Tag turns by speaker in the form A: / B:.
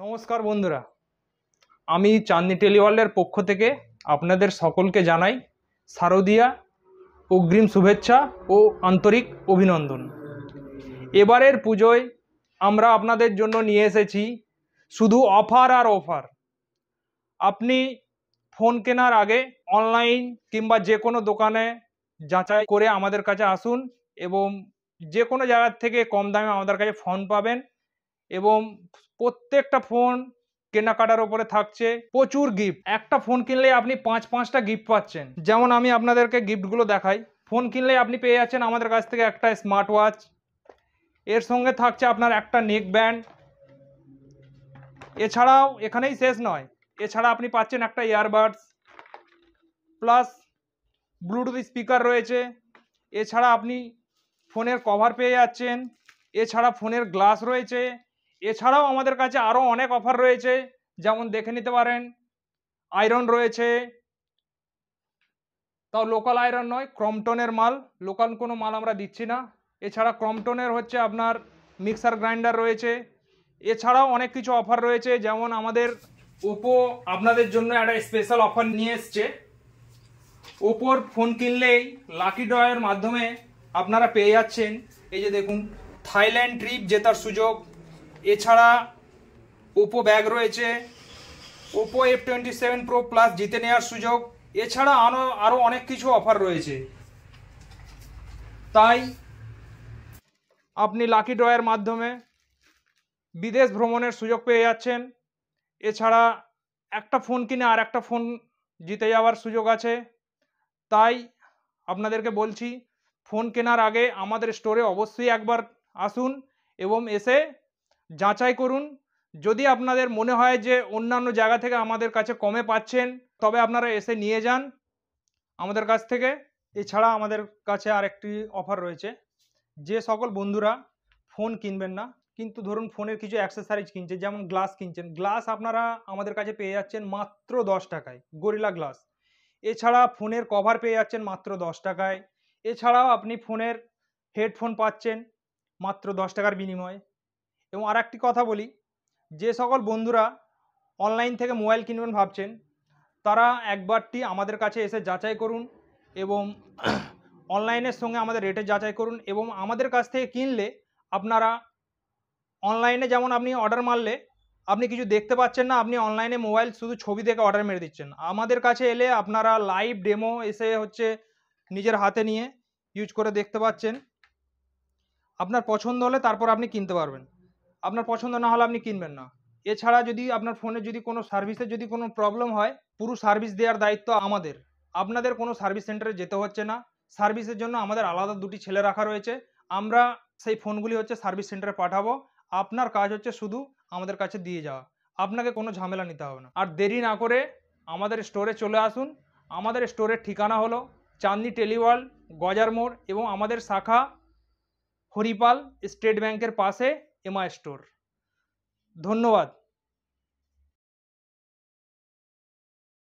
A: নমস্কার বন্ধুরা, আমি চাঁদনি টেলিওয়ার্ল্ডের পক্ষ থেকে আপনাদের সকলকে জানাই শারদীয়া অগ্রিম শুভেচ্ছা ও আন্তরিক অভিনন্দন। এবারের পুজোয় আমরা আপনাদের জন্য নিয়ে এসেছি শুধু অফার আর অফার। আপনি ফোন কেনার আগে অনলাইন কিংবা যে কোনো দোকানে যাচাই করে আমাদের কাছে আসুন এবং যে কোনো জায়গার থেকে কম দামে আমাদের কাছে ফোন পাবেন এবং প্রত্যেকটা ফোন কেনাকাটার উপরে থাকছে প্রচুর গিফট। একটা ফোন কিনলে আপনি পাঁচটা গিফট পাচ্ছেন। যেমন আমি আপনাদেরকে গিফটগুলো দেখাই। ফোন কিনলে আপনি পেয়ে যাচ্ছেন আমাদের কাছ থেকে একটা স্মার্ট ওয়াচ, এর সঙ্গে থাকছে আপনার একটা নেক ব্যান্ড। এছাড়াও এখানেই শেষ নয়, এছাড়া আপনি পাচ্ছেন একটা ইয়ারবাডস প্লাস ব্লুটুথ স্পিকার রয়েছে। এছাড়া আপনি ফোনের কভার পেয়ে যাচ্ছেন, এছাড়া ফোনের গ্লাস রয়েছে। এছাড়াও আমাদের কাছে আরও অনেক অফার রয়েছে, যেমন দেখে নিতে পারেন আয়রন রয়েছে, তাও লোকাল আয়রন নয়, ক্রমটনের মাল, লোকাল কোনো মাল আমরা দিচ্ছি না। এছাড়া ক্রমটনের হচ্ছে আপনার মিক্সার গ্রাইন্ডার রয়েছে। এছাড়াও অনেক কিছু অফার রয়েছে, যেমন আমাদের ওপো আপনাদের জন্য একটা স্পেশাল অফার নিয়ে এসছে। ওপোর ফোন কিনলেই লাকি ড্রয়ের মাধ্যমে আপনারা পেয়ে যাচ্ছেন, এই যে দেখুন, থাইল্যান্ড ট্রিপ জেতার সুযোগ। এছাড়া ওপো ব্যাগ রয়েছে, ওপো F27 Pro প্লাস জিতে নেওয়ার সুযোগ। এছাড়া আরও অনেক কিছু অফার রয়েছে, তাই আপনি লাকি ড্রয়ের মাধ্যমে বিদেশ ভ্রমণের সুযোগ পেয়ে যাচ্ছেন। এছাড়া একটা ফোন কিনে আর একটা ফোন জিতে যাওয়ার সুযোগ আছে। তাই আপনাদেরকে বলছি, ফোন কেনার আগে আমাদের স্টোরে অবশ্যই একবার আসুন এবং এসে যাচাই করুন। যদি আপনাদের মনে হয় যে অন্যান্য জায়গা থেকে আমাদের কাছে কমে পাচ্ছেন, তবে আপনারা এসে নিয়ে যান আমাদের কাছ থেকে। এছাড়া আমাদের কাছে আরেকটি অফার রয়েছে। যে সকল বন্ধুরা ফোন কিনবেন না, কিন্তু ধরুন ফোনের কিছু অ্যাক্সেসরিজ কিনছে, যেমন গ্লাস কিনছেন, গ্লাস আপনারা আমাদের কাছে পেয়ে যাচ্ছেন মাত্র 10 টাকায়, গরিলা গ্লাস। এছাড়া ফোনের কভার পেয়ে যাচ্ছেন মাত্র 10 টাকায়। এছাড়াও আপনি ফোনের হেডফোন পাচ্ছেন মাত্র 10 টাকার বিনিময়ে। এবং আর একটি কথা বলি, যে সকল বন্ধুরা অনলাইন থেকে মোবাইল কিনবেন ভাবছেন, তারা একবারটি আমাদের কাছে এসে যাচাই করুন এবং অনলাইনের সঙ্গে আমাদের রেটে যাচাই করুন। এবং আমাদের কাছ থেকে কিনলে আপনারা অনলাইনে যেমন আপনি অর্ডার মারলে আপনি কিছু দেখতে পাচ্ছেন না, আপনি অনলাইনে মোবাইল শুধু ছবি দেখে অর্ডার মেরে দিচ্ছেন। আমাদের কাছে এলে আপনারা লাইভ ডেমো এসে হচ্ছে নিজের হাতে নিয়ে ইউজ করে দেখতে পাচ্ছেন। আপনার পছন্দ হলে তারপর আপনি কিনতে পারবেন, আপনার পছন্দ না হলে আপনি কিনবেন না। এছাড়া যদি আপনার ফোনে যদি কোনো সার্ভিসে যদি কোনো প্রবলেম হয়, পুরো সার্ভিস দেওয়ার দায়িত্ব আমাদের। আপনাদের কোনো সার্ভিস সেন্টারে যেতে হচ্ছে না। সার্ভিসের জন্য আমাদের আলাদা দুটি ছেলে রাখা রয়েছে। আমরা সেই ফোনগুলি হচ্ছে সার্ভিস সেন্টারে পাঠাবো। আপনার কাজ হচ্ছে শুধু আমাদের কাছে দিয়ে যাওয়া, আপনাকে কোনো ঝামেলা নিতে হবে না। আর দেরি না করে আমাদের স্টোরে চলে আসুন। আমাদের স্টোরের ঠিকানা হলো চাঁদনি টেলিওয়ার্ল্ড, গজার মোড়, এবং আমাদের শাখা হরিপাল স্টেট ব্যাংকের পাশে এমআই স্টোর। ধন্যবাদ।